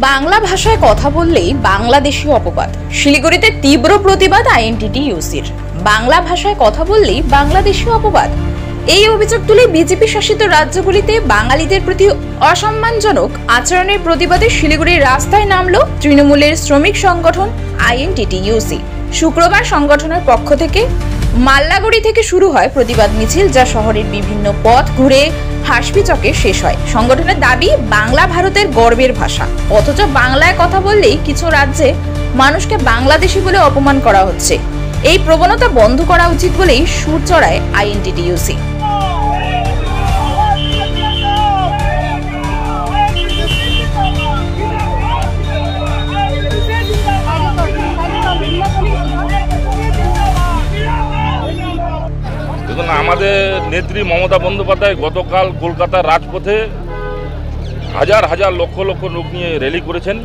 বাংলা ভাষায় কথা বললেই বাংলাদেশী অপবাদ। শিলিগুড়িতে তীব্র প্রতিবাদ আইএনটিটিইউসির। বাংলা ভাষায় কথা বললেই বাংলাদেশী অপবাদ, এই অভিযোগ তুলে বিজেপি শাসিত রাজ্যগুলিতে বাঙালিদের প্রতি অসম্মানজনক আচরণের প্রতিবাদে শিলিগুড়ির রাস্তায় নামল তৃণমূলের শ্রমিক সংগঠন আইএনটিটিইউসি। শুক্রবার সংগঠনের পক্ষ থেকে মাল্লাগুড়ি থেকে শুরু হয় প্রতিবাদ মিছিল, যা শহরের বিভিন্ন পথ ঘুরে হাসপি চকে শেষ হয়। সংগঠনের দাবি, বাংলা ভারতের গর্বের ভাষা, অথচ বাংলায় কথা বললেই কিছু রাজ্যে মানুষকে বাংলাদেশি বলে অপমান করা হচ্ছে। এই প্রবণতা বন্ধ করা উচিত বলেই সুর চড়ায় আইএনটিটিইউসি। আমাদের নেত্রী মমতা বন্দ্যোপাধ্যায় গতকাল কলকাতার রাজপথে হাজার হাজার লক্ষ লক্ষ লোক নিয়ে র্যালি করেছেন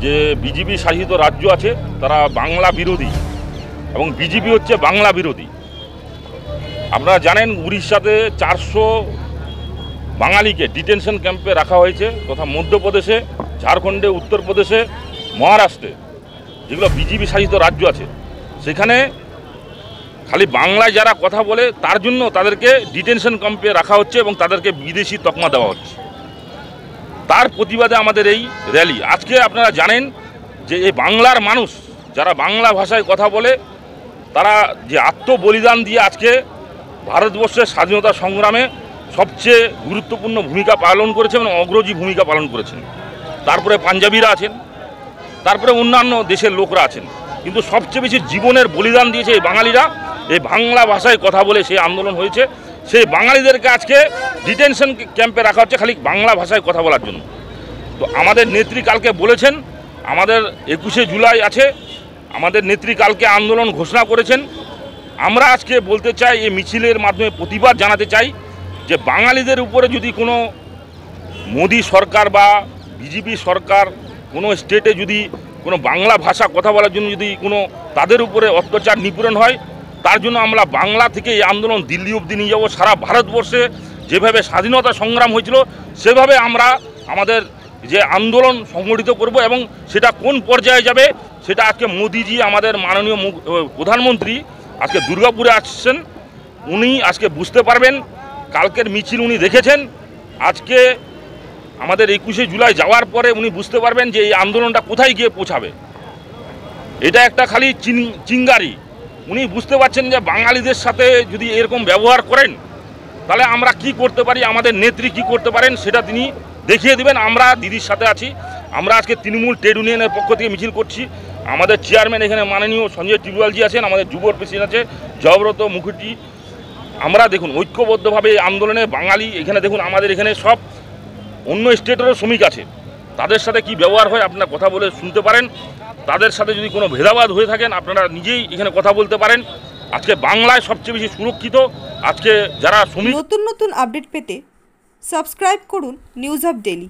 যে বিজেপি শাসিত রাজ্য আছে তারা বাংলা বিরোধী এবং বিজেপি হচ্ছে বাংলা বিরোধী। আপনারা জানেন উড়িষ্যাতে 400 বাঙালিকে ডিটেনশন ক্যাম্পে রাখা হয়েছে, তথা মধ্যপ্রদেশে, ঝাড়খণ্ডে, উত্তরপ্রদেশে, মহারাষ্ট্রে, যেগুলো বিজেপি শাসিত রাজ্য আছে, সেখানে খালি বাংলায় যারা কথা বলে তার জন্য তাদেরকে ডিটেনশন ক্যাম্পে রাখা হচ্ছে এবং তাদেরকে বিদেশি তকমা দেওয়া হচ্ছে। তার প্রতিবাদে আমাদের এই র্যালি। আজকে আপনারা জানেন যে এই বাংলার মানুষ যারা বাংলা ভাষায় কথা বলে তারা যে আত্মবলিদান দিয়ে আজকে ভারতবর্ষের স্বাধীনতা সংগ্রামে সবচেয়ে গুরুত্বপূর্ণ ভূমিকা পালন করেছে এবং অগ্রজী ভূমিকা পালন করেছেন। তারপরে পাঞ্জাবিরা আছেন, তারপরে অন্যান্য দেশের লোকরা আছেন, কিন্তু সবচেয়ে বেশি জীবনের বলিদান দিয়েছে এই বাঙালিরা। এই বাংলা ভাষায় কথা বলে সেই আন্দোলন হয়েছে, সেই বাঙালিদেরকে আজকে ডিটেনশন ক্যাম্পে রাখা হচ্ছে খালি বাংলা ভাষায় কথা বলার জন্য। তো আমাদের নেত্রী কালকে বলেছেন, আমাদের 21শে জুলাই আছে, আমাদের নেত্রী কালকে আন্দোলন ঘোষণা করেছেন। আমরা আজকে বলতে চাই, এই মিছিলের মাধ্যমে প্রতিবাদ জানাতে চাই যে বাঙালিদের উপরে যদি কোনো মোদি সরকার বা বিজেপি সরকার কোনো স্টেটে যদি কোনো বাংলা ভাষা কথা বলার জন্য যদি কোনো তাদের উপরে অত্যাচার নিপীড়ন হয়, তার জন্য আমরা বাংলা থেকে এই আন্দোলন দিল্লি অবধি নিয়ে যাব। সারা ভারতবর্ষে যেভাবে স্বাধীনতা সংগ্রাম হয়েছিল সেভাবে আমরা আমাদের যে আন্দোলন সংগঠিত করব এবং সেটা কোন পর্যায়ে যাবে সেটা আজকে মোদিজি, আমাদের মাননীয় প্রধানমন্ত্রী আজকে দুর্গাপুরে আসছেন, উনি আজকে বুঝতে পারবেন। কালকের মিছিল উনি দেখেছেন, আজকে আমাদের 21শে জুলাই যাওয়ার পরে উনি বুঝতে পারবেন যে এই আন্দোলনটা কোথায় গিয়ে পৌঁছাবে। এটা একটা খালি চিঙ্গারি। উনি বুঝতে পারছেন যে বাঙালিদের সাথে যদি এরকম ব্যবহার করেন তাহলে আমরা কি করতে পারি, আমাদের নেত্রী কি করতে পারেন সেটা তিনি দেখিয়ে দেবেন। আমরা দিদির সাথে আছি। আমরা আজকে তৃণমূল ট্রেড ইউনিয়নের পক্ষ থেকে মিছিল করছি। আমাদের চেয়ারম্যান এখানে মাননীয় সঞ্জয় টিবুয়ালজি আছেন, আমাদের যুব প্রেসিডেন্ট আছে জয়ব্রত মুখার্জি। আমরা দেখুন ঐক্যবদ্ধভাবে এই আন্দোলনে বাঙালি, এখানে দেখুন আমাদের এখানে সব অন্য স্টেটেরও শ্রমিক আছে, তাদের সাথে কি ব্যবহার হয় আপনারা কথা বলে শুনতে পারেন। তাদের সাথে যদি কোনো ভেদাভেদ হয়ে থাকেন আপনারা নিজেই এখানে কথা বলতে পারেন। আজকে বাংলায় সবচেয়ে বেশি সুরক্ষিত আজকে যারা শ্রমিক। নতুন নতুন আপডেট পেতে সাবস্ক্রাইব করুন নিউজ আপ ডেইলি।